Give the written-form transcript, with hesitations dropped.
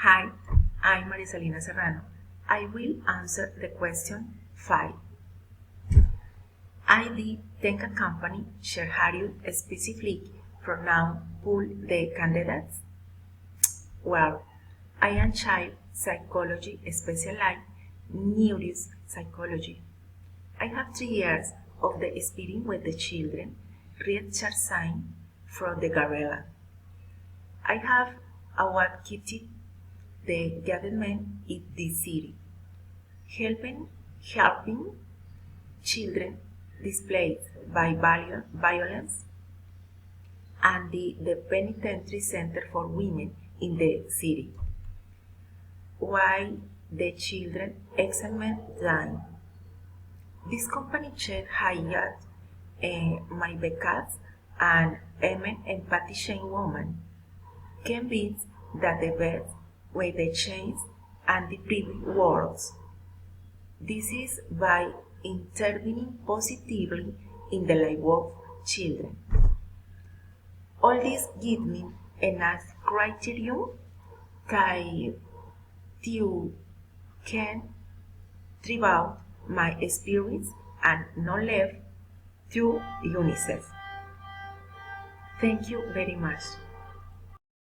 Hi, I'm Marisalina Serrano. I will answer the question 5. I did think a company should hire specific pronoun pool the candidates. Well, I am child psychology specialized neuropsychology. I have 3 years of the experience with the children, Richard Sign from the Garela. I have advocated the government in this city, helping children displaced by violence and the penitentiary center for women in the city. While the children examine them, this company should hire my beckers and empathy chain woman, convinced that the best way the chains and the private works. This is by intervening positively in the life of children. All this gives me enough criterion you can throughout my experience and knowledge through UNICEF. Thank you very much.